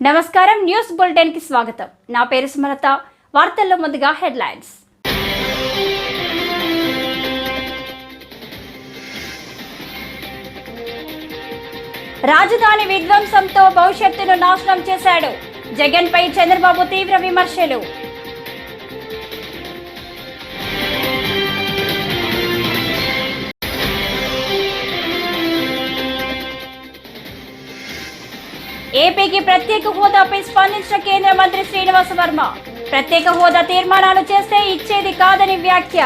నమస్కారం news bulletin కి స్వాగతం. నా పేరు సుమలత. వార్తల్లో ముందుగా హెడ్లైన్స్. రాజధాని విధ్వంసంతో భవిష్యత్తును నాశనం చేశాడు. జగన్ పై చంద్రబాబు తీవ్ర విమర్శలు. ఏపీకి ప్రత్యేక హోదాపై స్పందించిన కేంద్ర మంత్రి శ్రీనివాస వర్మ. ప్రత్యేక హోదా తీర్మానాలు చేస్తే ఇచ్చేది కాదని వ్యాఖ్య.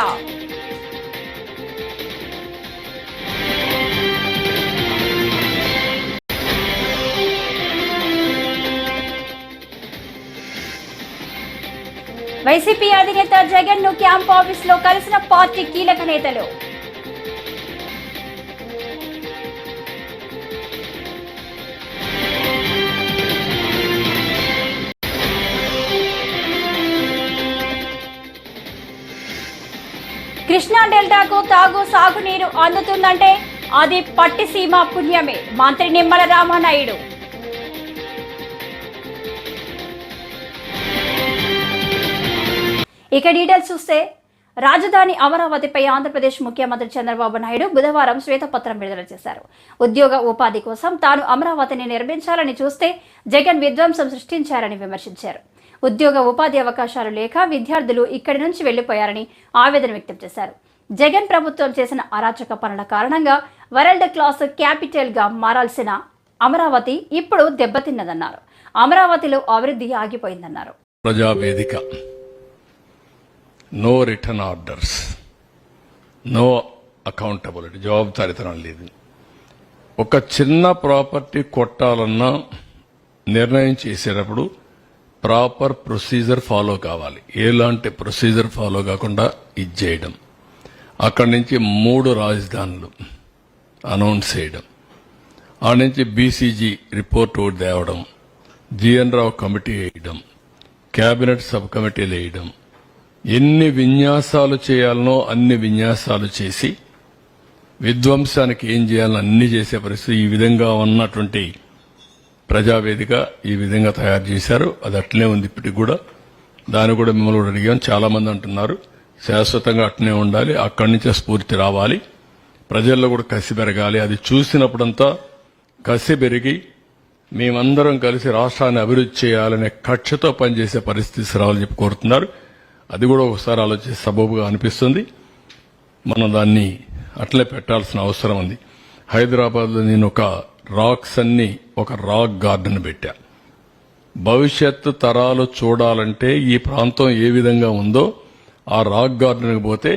వైసీపీ అధినేత జగన్ ను క్యాంప్ ఆఫీస్ లో కలిసిన పార్టీ కీలక నేతలు. కృష్ణా డెల్టాకు సాగునీరు అందుతుందంటే అది పట్టిసీమ పుణ్యమే. మంత్రి నిమ్మల రామానాయుడు. ఇక డీటెయిల్స్ చూస్తే, రాజధాని అమరావతిపై ఆంధ్రప్రదేశ్ ముఖ్యమంత్రి చంద్రబాబు నాయుడు బుధవారం శ్వేతపత్రం విడుదల చేశారు. ఉద్యోగ ఉపాధి కోసం తాను అమరావతిని నిర్మించాలని చూస్తే జగన్ విధ్వంసం సృష్టించారని విమర్శించారు. ఉద్యోగ ఉపాధి అవకాశాలు లేక విద్యార్థులు ఇక్కడి నుంచి వెళ్లిపోయారని ఆవేదన వ్యక్తం చేశారు. జగన్ ప్రభుత్వం చేసిన అరాచక పనుల కారణంగా వరల్డ్ క్లాస్ క్యాపిటల్ గా మారాల్సిన అమరావతి ఇప్పుడు దెబ్బతిన్నదన్నారు. అమరావతిలో అభివృద్ధి ఆగిపోయిందన్నారు. Prajavedika, no return orders, no accountability, జవాబుదారీతనం లేదు. ఒక చిన్న ప్రాపర్టీ కొట్టాలన్నా నిర్ణయం చేసేటప్పుడు ప్రాపర్ ప్రొసీజర్ ఫాలో కావాలి. ఎలాంటి ప్రొసీజర్ ఫాలో కాకుండా ఇది చేయడం, అక్కడి నుంచి 3 రాజధానులు అనౌన్స్ చేయడం, ఆ నుంచి బీసీజీ రిపోర్ట్ ఒకటి తేవడం, జిఎన్ రావు కమిటీ వేయడం, కేబినెట్ సబ్ కమిటీలు వేయడం, ఎన్ని విన్యాసాలు చేయాలనో అన్ని విన్యాసాలు చేసి విధ్వంసానికి ఏం చేయాలని అన్ని చేసే పరిస్థితి. ఈ విధంగా ఉన్నటువంటి ప్రజావేదిక ఈ విధంగా తయారు చేశారు. అది అట్లనే ఉంది ఇప్పటికి కూడా. దాన్ని కూడా మిమ్మల్ని కూడా అడిగాం. చాలా మంది అంటున్నారు శాశ్వతంగా అట్లనే ఉండాలి, అక్కడి నుంచే స్ఫూర్తి రావాలి, ప్రజల్లో కూడా కసి పెరగాలి. అది చూసినప్పుడంతా కసి పెరిగి మేమందరం కలిసి రాష్ట్రాన్ని అభివృద్ధి చేయాలనే కక్షతో పనిచేసే పరిస్థితి రావాలని చెప్పి కోరుతున్నారు. అది కూడా ఒకసారి ఆలోచించి సబబుగా అనిపిస్తుంది. మనం దాన్ని అట్లే పెట్టాల్సిన అవసరం ఉంది. హైదరాబాద్లో నేను ఒక రాక్స్ అన్ని ఒక రాక్ గార్డెన్ పెట్టా. భవిష్యత్తు తరాలు చూడాలంటే ఈ ప్రాంతం ఏ విధంగా ఉందో ఆ రాక్ గార్డెన్కి పోతే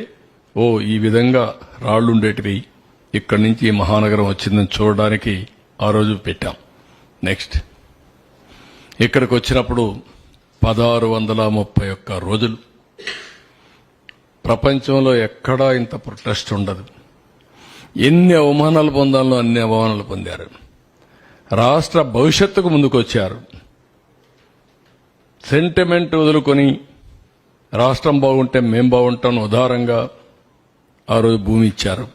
ఈ విధంగా రాళ్లు ఉండేటివి, ఇక్కడి నుంచి ఈ మహానగరం వచ్చిందని చూడడానికి ఆ రోజు పెట్టాం. నెక్స్ట్ ఇక్కడికి వచ్చినప్పుడు 1631 రోజులు ప్రపంచంలో ఎక్కడా ఇంత ప్రొటెస్ట్ ఉండదు. ఎన్ని అవమానాలు పొందాలో అన్ని అవమానాలు పొందారు. రాష్ట్ర భవిష్యత్తుకు ముందుకొచ్చారు. సెంటిమెంట్ వదులుకొని రాష్ట్రం బాగుంటే మేం బాగుంటాం ఉదారంగా ఆ రోజు భూమి ఇచ్చారు.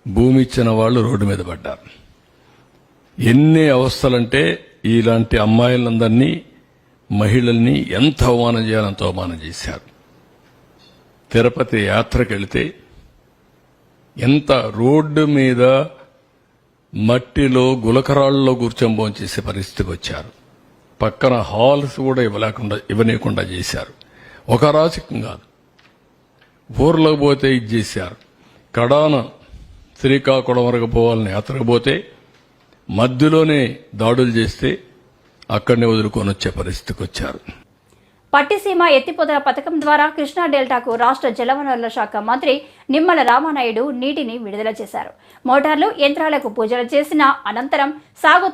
భూమి ఇచ్చిన వాళ్ళు రోడ్డు మీద పడ్డారు. ఎన్ని అవస్థలంటే ఇలాంటి అమ్మాయిలందరినీ, మహిళల్ని ఎంత అవమానం చేయాలంత అవమానం చేశారు. తిరుపతి యాత్రకు వెళితే ఎంత రోడ్డు మీద మట్టిలో గులకరాళ్లలో కూర్చొని భోంచేసే పరిస్థితికి వచ్చారు. పక్కన హాల్స్ కూడా ఇవ్వనీయకుండా చేశారు. ఒక రాజకీయం కాదు, ఊర్లోకి పోతే ఇది చేశారు. కడాన శ్రీకాకుళం వరకు పోవాలని యాత్రకు పోతే మధ్యలోనే దాడులు చేస్తే అక్కడనే వదులుకొని వచ్చే పరిస్థితికి వచ్చారు. పట్టిసీమ ఎత్తిపోతల పథకం ద్వారా కృష్ణా డెల్టాకు రాష్ట్ర జలవనరుల శాఖ మంత్రి నిమ్మల రామానాయుడు నీటిని విడుదల చేశారు. మోటార్లు, యంత్రాలకు పూజలు చేసిన అనంతరం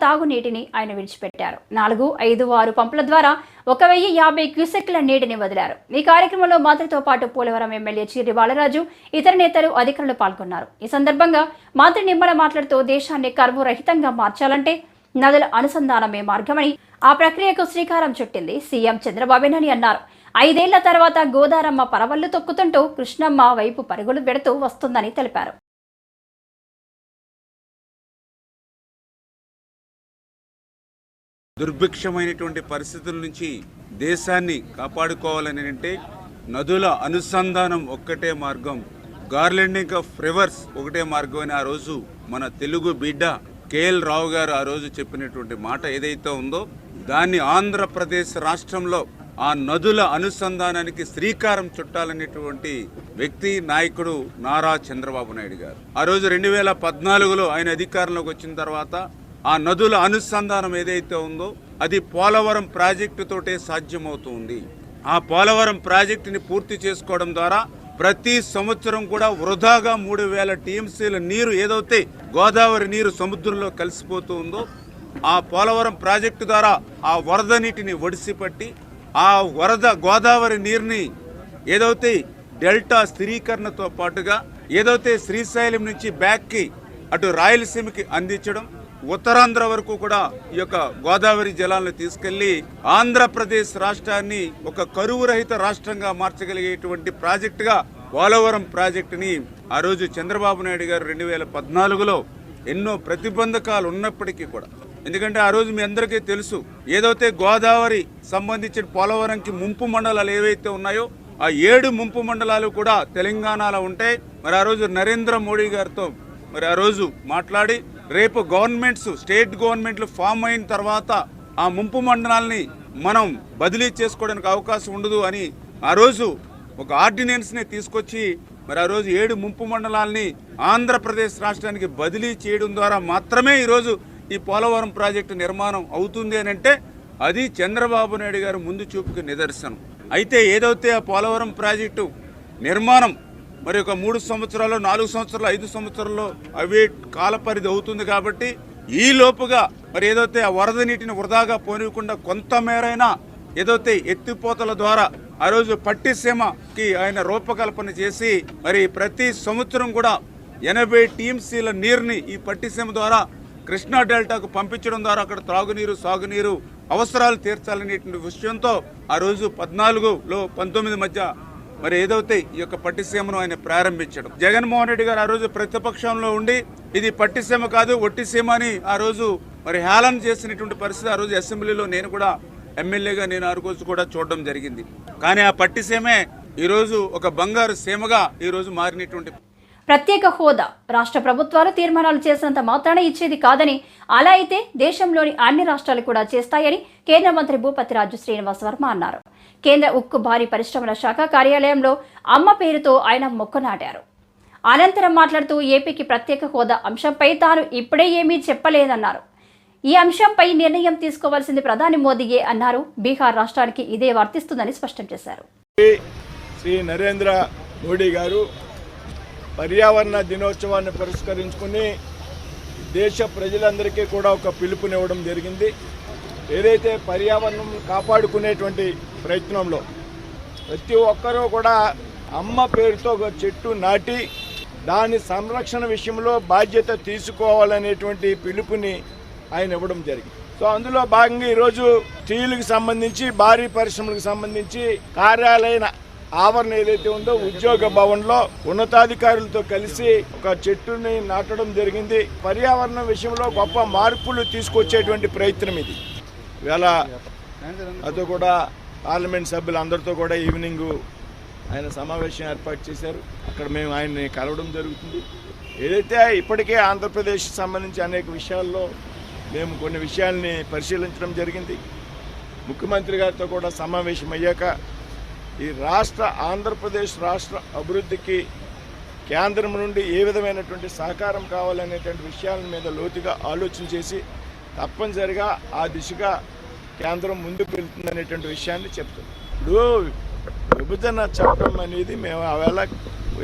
తాగునీటిని ఆయన విడిచిపెట్టారు. 4, 5, 6 పంపుల ద్వారా 1050 క్యూసెక్ల నీటిని వదిలారు. ఈ కార్యక్రమంలో మంత్రితో పాటు పోలవరం ఎమ్మెల్యే చీరి బాలరాజు, ఇతర నేతలు, అధికారులు పాల్గొన్నారు. ఈ సందర్భంగా మంత్రి నిమ్మల మాట్లాడుతూ దేశాన్ని కరువు రహితంగా మార్చాలంటే నదుల అనుసంధానమే మార్గమని, ఆ ప్రక్రియకు శ్రీకారం చుట్టింది సీఎం చంద్రబాబేనని అన్నారు. 5 ఏళ్ల తర్వాత గోదారమ్మ పరవళ్లు తొక్కుతుంటూ కృష్ణమ్మ వైపు పరుగులు పెడుతూ వస్తుందని తెలిపారు. దుర్భిక్షమైనటువంటి పరిస్థితుల నుంచి దేశాన్ని కాపాడుకోవాలని అంటే నదుల అనుసంధానం ఒక్కటే మార్గం, గార్లెండింగ్ ఆఫ్ రివర్స్ ఒకటే మార్గం అని ఆ రోజు మన తెలుగు బిడ్డ కేఎల్ రావు గారు ఆ రోజు చెప్పినటువంటి మాట ఏదైతే ఉందో దాన్ని ఆంధ్రప్రదేశ్ రాష్ట్రంలో ఆ నదుల అనుసంధానానికి శ్రీకారం చుట్టాలనేటువంటి వ్యక్తి నాయకుడు నారా చంద్రబాబు నాయుడు గారు. ఆ రోజు 2014లో ఆయన అధికారంలోకి వచ్చిన తర్వాత ఆ నదుల అనుసంధానం ఏదైతే ఉందో అది పోలవరం ప్రాజెక్టుతోటే సాధ్యమవుతుంది. ఆ పోలవరం ప్రాజెక్టుని పూర్తి చేసుకోవడం ద్వారా ప్రతి సంవత్సరం కూడా వృధాగా 3000 టీఎంసీల నీరు ఏదైతే గోదావరి నీరు సముద్రంలో కలిసిపోతూ ఉందో ఆ పోలవరం ప్రాజెక్టు ద్వారా ఆ వరద నీటిని ఒడిసిపట్టి ఆ వరద గోదావరి నీరుని ఏదైతే డెల్టా స్థిరీకరణతో పాటుగా ఏదైతే శ్రీశైలం నుంచి బ్యాక్కి అటు రాయలసీమకి అందించడం, ఉత్తరాంధ్ర వరకు కూడా ఈ యొక్క గోదావరి జలాలను తీసుకెళ్లి ఆంధ్రప్రదేశ్ రాష్ట్రాన్ని ఒక కరువు రహిత రాష్ట్రంగా మార్చగలిగేటువంటి ప్రాజెక్టుగా పోలవరం ప్రాజెక్టుని ఆ రోజు చంద్రబాబు నాయుడు గారు 2014లో ఎన్నో ప్రతిబంధకాలు ఉన్నప్పటికీ కూడా, ఎందుకంటే ఆ రోజు మీ అందరికీ తెలుసు ఏదైతే గోదావరి సంబంధించిన పోలవరంకి ముంపు మండలాలు ఏవైతే ఉన్నాయో ఆ 7 ముంపు మండలాలు కూడా తెలంగాణలో ఉంటాయి. మరి ఆ రోజు నరేంద్ర మోడీ గారితో మరి ఆ రోజు మాట్లాడి రేపు గవర్నమెంట్స్ స్టేట్ గవర్నమెంట్లు ఫామ్ అయిన తర్వాత ఆ ముంపు మండలాల్ని మనం బదిలీ చేసుకోవడానికి అవకాశం ఉండదు అని ఆ రోజు ఒక ఆర్డినెన్స్ని తీసుకొచ్చి మరి ఆ రోజు 7 ముంపు మండలాల్ని ఆంధ్రప్రదేశ్ రాష్ట్రానికి బదిలీ చేయడం ద్వారా మాత్రమే ఈరోజు ఈ పోలవరం ప్రాజెక్టు నిర్మాణం అవుతుంది అని అంటే అది చంద్రబాబు నాయుడు గారు ముందు చూపుకి నిదర్శనం. అయితే ఏదైతే ఆ పోలవరం ప్రాజెక్టు నిర్మాణం మరి ఒక 3 సంవత్సరాలు 4 సంవత్సరాలు 5 సంవత్సరాల్లో అవే కాలపరిధి అవుతుంది కాబట్టి ఈ లోపుగా మరి ఏదైతే ఆ వరద నీటిని వృధాగా పోనివ్వకుండా కొంతమేరైనా ఏదైతే ఎత్తిపోతల ద్వారా ఆ రోజు పట్టిసీమకి ఆయన రూపకల్పన చేసి మరి ప్రతి సంవత్సరం కూడా 80 టీఎంసీల నీరుని ఈ పట్టిసీమ ద్వారా కృష్ణా డెల్టాకు పంపించడం ద్వారా అక్కడ త్రాగునీరు సాగునీరు అవసరాలు తీర్చాలనేటువంటి విషయంతో ఆ రోజు 14లో 19 మధ్య మరి ఏదైతే ఈ యొక్క పట్టిసీమను ఆయన ప్రారంభించడం, జగన్మోహన్ రెడ్డి గారు ఆ రోజు ప్రతిపక్షంలో ఉండి ఇది పట్టిసీమ కాదు ఒట్టిసీమ అని ఆ రోజు మరి హేళన చేసినటువంటి పరిస్థితి ఆ రోజు అసెంబ్లీలో నేను కూడా ఎమ్మెల్యేగా నేను ఆ రోజు కూడా చూడడం జరిగింది. కానీ ఆ పట్టిసీమే ఈరోజు ఒక బంగారు సీమగా ఈరోజు మారినటువంటి. ప్రత్యేక హోదా రాష్ట్ర ప్రభుత్వాలు తీర్మానాలు చేసినంత మాత్రాన ఇచ్చేది కాదని, అలా అయితే దేశంలోని అన్ని రాష్ట్రాలు కూడా చేస్తాయని కేంద్ర మంత్రి భూపతిరాజు శ్రీనివాస్ వర్మ అన్నారు. కేంద్ర ఉక్కు భారీ పరిశ్రమల శాఖ కార్యాలయంలో అమ్మ పేరుతో ఆయన మొక్క నాటారు. అనంతరం మాట్లాడుతూ ఏపీకి ప్రత్యేక హోదా అంశంపై తాను ఇప్పుడే ఏమీ చెప్పలేదన్నారు. ఈ అంశంపై నిర్ణయం తీసుకోవాల్సింది ప్రధాని మోదీయే అన్నారు. బీహార్ రాష్ట్రానికి ఇదే వర్తిస్తుందని స్పష్టం చేశారు. శ్రీ నరేంద్ర మోడీ గారు పర్యావరణ దినోత్సవాన్ని పురస్కరించుకుని దేశ ప్రజలందరికీ కూడా ఒక పిలుపునివ్వడం జరిగింది. ఏదైతే పర్యావరణం కాపాడుకునేటువంటి ప్రయత్నంలో ప్రతి ఒక్కరూ కూడా అమ్మ పేరుతో ఒక చెట్టు నాటి దాని సంరక్షణ విషయంలో బాధ్యత తీసుకోవాలనేటువంటి పిలుపుని ఆయన ఇవ్వడం జరిగింది. సో అందులో భాగంగా ఈరోజు స్టీలుకి సంబంధించి భారీ పరిశ్రమలకు సంబంధించి కార్యాలయ ఆవరణ ఏదైతే ఉందో ఉద్యోగ భవన్లో ఉన్నతాధికారులతో కలిసి ఒక చెట్టుని నాటడం జరిగింది. పర్యావరణ విషయంలో గొప్ప మార్పులు తీసుకొచ్చేటువంటి ప్రయత్నం ఇది. ఇవాళ అతో కూడా పార్లమెంట్ సభ్యులు అందరితో కూడా ఈవినింగ్ ఆయన సమావేశం ఏర్పాటు చేశారు. అక్కడ మేము ఆయన్ని కలవడం జరుగుతుంది. ఏదైతే ఇప్పటికే ఆంధ్రప్రదేశ్ సంబంధించి అనేక విషయాల్లో మేము కొన్ని విషయాల్ని పరిశీలించడం జరిగింది. ముఖ్యమంత్రి గారితో కూడా సమావేశం అయ్యాక ఈ ఆంధ్రప్రదేశ్ రాష్ట్ర అభివృద్ధికి కేంద్రం నుండి ఏ విధమైనటువంటి సహకారం కావాలనేటువంటి విషయాల మీద లోతుగా ఆలోచన చేసి తప్పనిసరిగా ఆ దిశగా కేంద్రం ముందుకు వెళ్తుందనేటువంటి విషయాన్ని చెప్తుంది. ఇప్పుడు విభజన చట్టం అనేది మేము ఆవేళ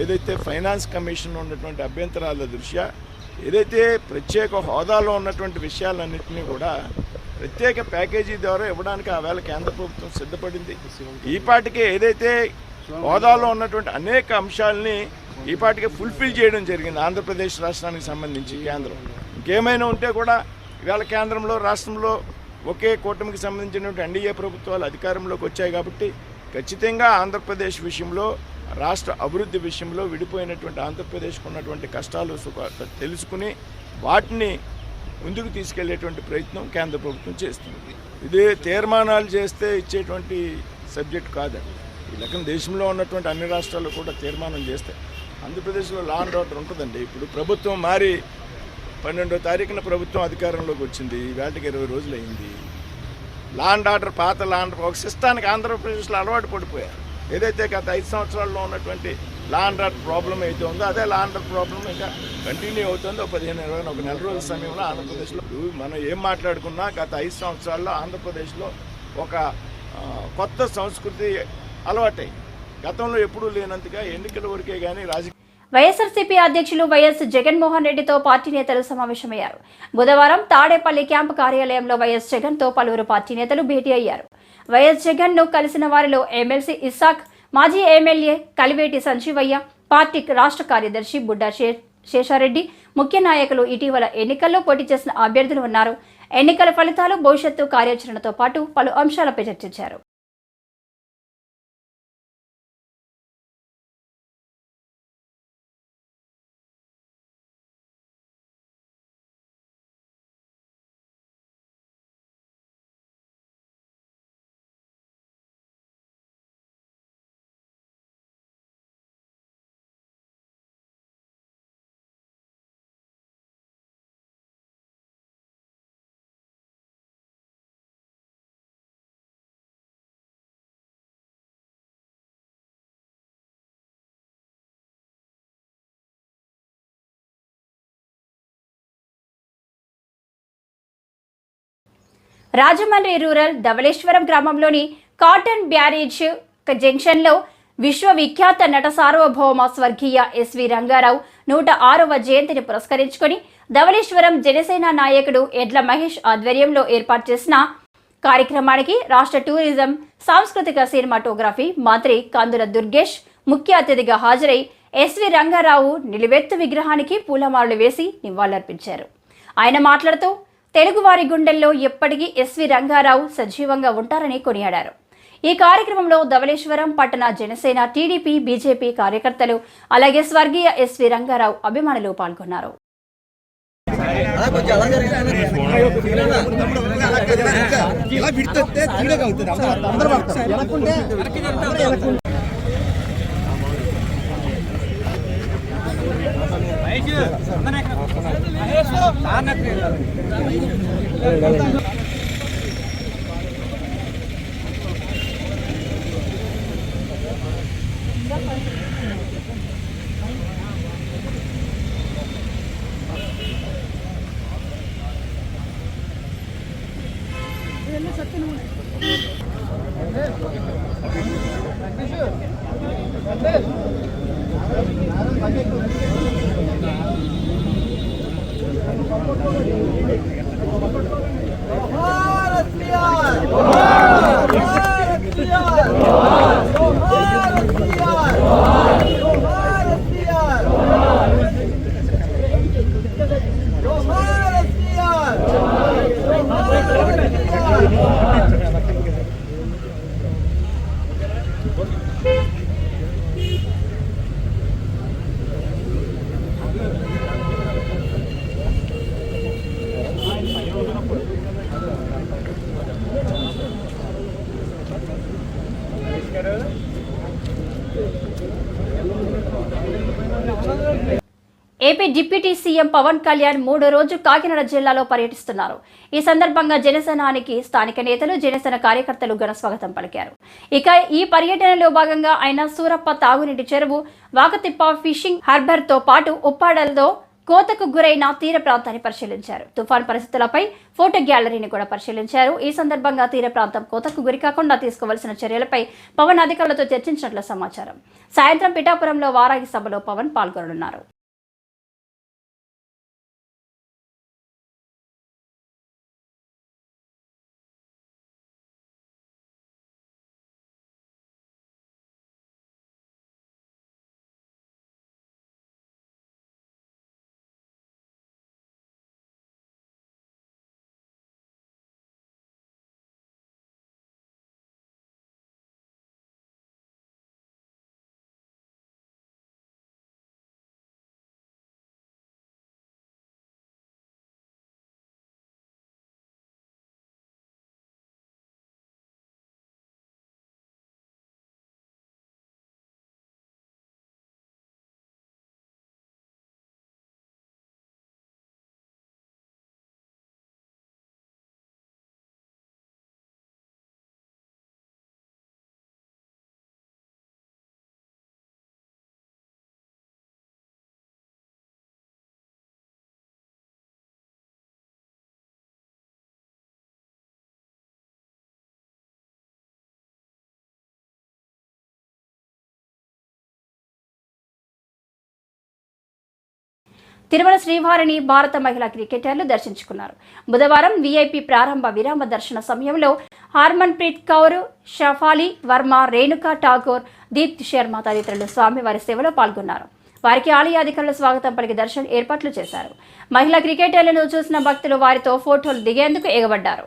ఏదైతే ఫైనాన్స్ కమిషన్ ఉన్నటువంటి అభ్యంతరాల దృష్ట్యా ఏదైతే ప్రత్యేక హోదాలో ఉన్నటువంటి విషయాలన్నింటినీ కూడా ప్రత్యేక ప్యాకేజీ ద్వారా ఇవ్వడానికి ఆవేళ కేంద్ర ప్రభుత్వం సిద్ధపడింది. ఈపాటికే ఏదైతే హోదాలో ఉన్నటువంటి అనేక అంశాలని ఈపాటికే ఫుల్ఫిల్ చేయడం జరిగింది ఆంధ్రప్రదేశ్ రాష్ట్రానికి సంబంధించి కేంద్రం. ఇంకేమైనా ఉంటే కూడా ఇవాళ కేంద్రంలో రాష్ట్రంలో ఒకే కూటమికి సంబంధించినటువంటి ఎన్డీఏ ప్రభుత్వాలు అధికారంలోకి వచ్చాయి కాబట్టి ఖచ్చితంగా ఆంధ్రప్రదేశ్ విషయంలో రాష్ట్ర అభివృద్ధి విషయంలో విడిపోయినటువంటి ఆంధ్రప్రదేశ్కు ఉన్నటువంటి కష్టాలు తెలుసుకుని వాటిని ముందుకు తీసుకెళ్లేటువంటి ప్రయత్నం కేంద్ర ప్రభుత్వం చేస్తుంది. ఇదే తీర్మానాలు చేస్తే ఇచ్చేటువంటి సబ్జెక్ట్ కాదండి. ఈ లెక్కన దేశంలో ఉన్నటువంటి అన్ని రాష్ట్రాల్లో కూడా తీర్మానం చేస్తే ఆంధ్రప్రదేశ్లో లా అండ్ ఆర్డర్ ఉంటుందండి. ఇప్పుడు ప్రభుత్వం మారి 12వ తారీఖున ప్రభుత్వం అధికారంలోకి వచ్చింది, వేటకి 20 రోజులు అయింది. లా అండ్ ఆర్డర్ పాత లా అండ్ ఒక సిస్టానికి ఆంధ్రప్రదేశ్లో అలవాటు పడిపోయారు. ఏదైతే గత 5 సంవత్సరాల్లో ఉన్నటువంటి లా అండ్ ఆర్డర్ ప్రాబ్లం అయితే ఉందో అదే లా అండ్ ఆర్డర్ ప్రాబ్లం ఇంకా కంటిన్యూ అవుతుందో 15-20 ఒక నెల రోజుల సమయంలో ఆంధ్రప్రదేశ్లో మనం ఏం మాట్లాడుకున్నా గత 5 సంవత్సరాల్లో ఆంధ్రప్రదేశ్లో ఒక కొత్త సంస్కృతి అలవాటైంది. గతంలో ఎప్పుడూ లేనంతగా ఎన్నికల వరకే కానీ రాజకీయ వైఎస్ఆర్సీపీ అధ్యక్షులు వైఎస్ జగన్మోహన్ రెడ్డితో పార్టీ నేతలు సమావేశమయ్యారు. బుధవారం తాడేపల్లి క్యాంపు కార్యాలయంలో వైఎస్ జగన్తో పలువురు పార్టీ నేతలు భేటీ అయ్యారు. వైఎస్ జగన్ను కలిసిన వారిలో ఎమ్మెల్సీ ఇస్సాక్, మాజీ ఎమ్మెల్యే కలివేటి సంజీవయ్య, పార్టీ రాష్ట్ర కార్యదర్శి బుడ్డా శేషారెడ్డి, ముఖ్య నాయకులు, ఇటీవల ఎన్నికల్లో పోటీ చేసిన అభ్యర్థులు ఉన్నారు. ఎన్నికల ఫలితాలు, భవిష్యత్తు కార్యాచరణతో పాటు పలు అంశాలపై చర్చించారు. రాజమండ్రి రూరల్ ధవళేశ్వరం గ్రామంలోని కాటన్ బ్యారేజ్ జంక్షన్లో విశ్వవిఖ్యాత నట సార్వభౌమ స్వర్గీయ ఎస్వి రంగారావు 106వ జయంతిని పురస్కరించుకొని ధవళేశ్వరం జనసేన నాయకుడు ఎడ్ల మహేష్ ఆధ్వర్యంలో ఏర్పాటు చేసిన కార్యక్రమానికి రాష్ట్ర టూరిజం, సాంస్కృతిక సినిమాటోగ్రఫీ మంత్రి కందుల దుర్గేష్ ముఖ్య అతిథిగా హాజరై ఎస్వి రంగారావు నిలువెత్తు విగ్రహానికి పూలమాలలు వేసి నివాళులర్పించారు. ఆయన మాట్లాడుతూ తెలుగువారి గుండెల్లో ఎప్పటికీ ఎస్వి రంగారావు సజీవంగా ఉంటారని కొనియాడారు. ఈ కార్యక్రమంలో ధవళేశ్వరం పట్టణ జనసేన, టీడీపీ, బీజేపీ కార్యకర్తలు, అలాగే స్వర్గీయ ఎస్వి రంగారావు అభిమానులు పాల్గొన్నారు. AP deputy CM Pawan Kalyan 3వ రోజు కాకినాడ జిల్లాలో పర్యటిస్తున్నారు. ఈ సందర్భంగా జనసేనానికి స్థానిక నేతలు, జనసేన కార్యకర్తలు ఘన స్వాగతం పలికారు. ఇక ఈ పర్యటనలో భాగంగా ఆయన సూరప్ప తాగునీటి చెరువు, వాకతిప్ప ఫిషింగ్ హార్బర్తో పాటు ఉప్పాడలో కోతకు గురైన తీర ప్రాంతాన్ని పరిశీలించారు. తుఫాన్ పరిస్థితులపై ఫోటో గ్యాలరీని కూడా పరిశీలించారు. ఈ సందర్భంగా తీర ప్రాంతం కోతకు గురి కాకుండా తీసుకోవాల్సిన చర్యలపై పవన్ అధికారులతో చర్చించినట్లు సమాచారం. సాయంత్రం పిఠాపురంలో వారాహి సభలో పవన్ పాల్గొననున్నారు. తిరుమల శ్రీవారిని భారత మహిళా క్రికెటర్లు దర్శించుకున్నారు. బుధవారం వీఐపీ ప్రారంభ విరామ దర్శన సమయంలో హర్మన్ ప్రీత్ కౌర్, షఫాలి వర్మ, రేణుకా ఠాకూర్, దీప్తి శర్మ తదితరులు స్వామివారి సేవలో పాల్గొన్నారు. వారికి ఆలయ అధికారులు స్వాగతం పలికి దర్శన ఏర్పాట్లు చేశారు. మహిళా క్రికెటర్లను చూసిన భక్తులు వారితో ఫోటోలు దిగేందుకు ఎగబడ్డారు.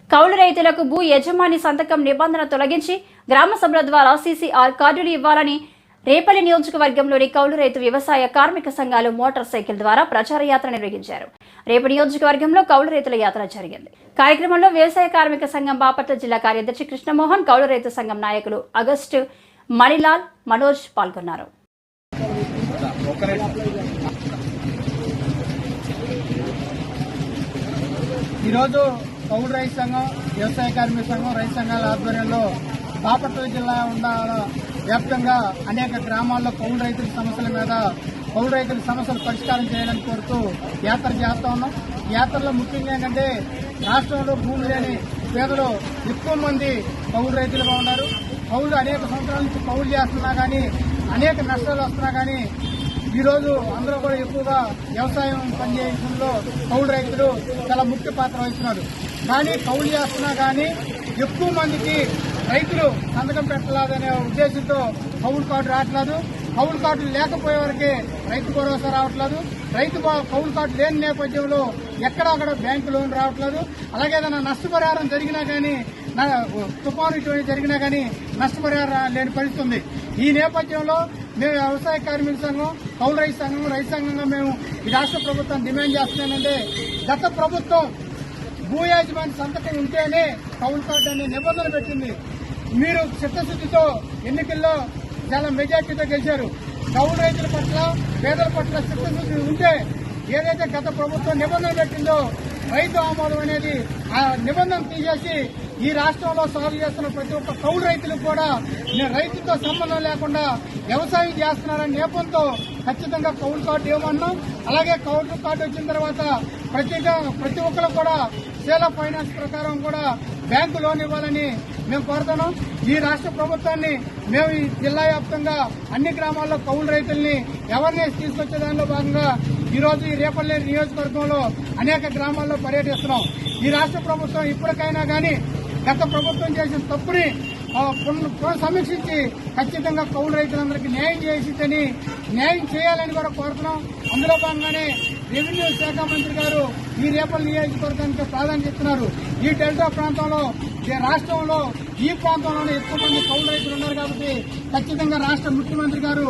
కౌలు రైతులకు భూ యజమాని సంతకం నిబంధన తొలగించి గ్రామ సభల ద్వారా సీసీఆర్ కార్డులు ఇవ్వాలని రేపల్లి నియోజకవర్గంలోని కౌలు రైతు వ్యవసాయ కార్మిక సంఘాలు మోటార్ సైకిల్ ద్వారా ప్రచార యాత్ర నిర్వహించారు. రేపటి నియోజకవర్గంలో కౌలు రైతుల యాత్ర జరిగింది. కార్యక్రమంలో వ్యవసాయ కార్మిక సంఘం బాపట్ల జిల్లా కార్యదర్శి కృష్ణమోహన్, కౌలు రైతు సంఘం నాయకులు ఆగస్టు, మణిలాల్, మనోజ్ పాల్గొన్నారు. ఈరోజు కౌలు రైతు సంఘం, వ్యవసాయ కార్మిక సంఘం, రైతు సంఘాల ఆధ్వర్యంలో బాపట్ల జిల్లా వ్యాప్తంగా అనేక గ్రామాల్లో కౌలు రైతుల సమస్యల మీద కౌలు రైతుల సమస్యలు పరిష్కారం చేయాలని కోరుతూ యాత్ర చేస్తా ఉన్నాం. యాత్రలో ముఖ్యంగా ఏంటంటే రాష్ట్రంలో భూమి లేని పేదలు ఎక్కువ మంది కౌలు రైతులుగా ఉన్నారు. కౌలు అనేక సంవత్సరాల నుంచి కౌలు చేస్తున్నా కానీ అనేక నష్టాలు వస్తున్నా కానీ ఈరోజు అందరూ కూడా ఎక్కువగా వ్యవసాయం పనిచేయడంలో కౌలు రైతులు చాలా ముఖ్య పాత్ర వహిస్తున్నారు. కానీ కౌలు చేస్తున్నా కానీ ఎక్కువ మందికి రైతులు సంతకం పెట్టలేదనే ఉద్దేశంతో కౌలు కార్డు రావట్లేదు. కౌలు కార్డు లేకపోయే వరకే రైతు భరోసా రావట్లేదు. రైతు కౌలు కార్డు లేని నేపథ్యంలో ఎక్కడక్కడ బ్యాంకు లోన్ రావట్లేదు. అలాగే ఏదైనా నష్టపరిహారం జరిగినా కానీ, తుఫాను ఇటువంటి జరిగినా కానీ నష్టపరిహారం లేని పరిస్థితి ఉంది. ఈ నేపథ్యంలో మేము వ్యవసాయ కార్మిక సంఘం, కౌలు రైతు సంఘంగా మేము ఈ రాష్ట్ర ప్రభుత్వం డిమాండ్ చేస్తున్నామంటే, గత ప్రభుత్వం భూ యాజమాన్య సంతకం ఉంటేనే కౌలు కార్డు అనే నిబంధన పెట్టింది. మీరు చిత్తశుద్దితో ఎన్నికల్లో చాలా మెజార్టీతో గెలిచారు. కౌలు రైతుల పట్ల, పేదల పట్ల చిత్తశుద్ది ఉంటే ఏదైతే గత ప్రభుత్వం నిబంధన పెట్టిందో రైతు ఆమోదం అనేది ఆ నిబంధన తీసేసి ఈ రాష్ట్రంలో సాగు చేస్తున్న ప్రతి ఒక్క కౌలు రైతులకు కూడా రైతుతో సంబంధం లేకుండా వ్యవసాయం చేస్తున్నారనే నేపంతో ఖచ్చితంగా కౌలు కార్డు ఇవ్వమన్నాం. అలాగే కౌలు కార్డు వచ్చిన తర్వాత ప్రతి ఒక్కరు కూడా సేల్ ఆఫ్ ఫైనాన్స్ ప్రకారం కూడా బ్యాంకు లోన్ ఇవ్వాలని మేము కోరుతున్నాం. ఈ రాష్ట్ర ప్రభుత్వాన్ని మేము ఈ జిల్లా వ్యాప్తంగా అన్ని గ్రామాల్లో కౌలు రైతుల్ని అవేర్నెస్ తీసుకొచ్చే దానిలో భాగంగా ఈరోజు ఈ రేపల్లి నియోజకవర్గంలో అనేక గ్రామాల్లో పర్యటిస్తున్నాం. ఈ రాష్ట్ర ప్రభుత్వం ఇప్పటికైనా కానీ గత ప్రభుత్వం చేసిన తప్పుని పునఃసమీక్షించి ఖచ్చితంగా కౌలు రైతులందరికీ న్యాయం చేయాలని కూడా కోరుతున్నాం. అందులో భాగంగానే రెవెన్యూ శాఖ మంత్రి గారు ఈ రేపల్లి నియోజకవర్గానికి ప్రాధాన్యత ఇస్తున్నారు. ఈ డెల్టా ప్రాంతంలో రాష్ట్రంలో ఈ ప్రాంతంలోనే ఎక్కువ మంది కౌలు రైతులు ఉన్నారు కాబట్టి ఖచ్చితంగా మన రాష్ట్ర ముఖ్యమంత్రి గారు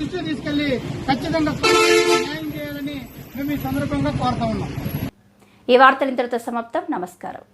దృష్టి తీసుకెళ్లి ఖచ్చితంగా న్యాయం చేయాలని మేము ఈ సందర్భంగా కోరుతా ఉన్నాం. ఈ వార్తలు ఇంతటితో సమాప్తం. నమస్కారం.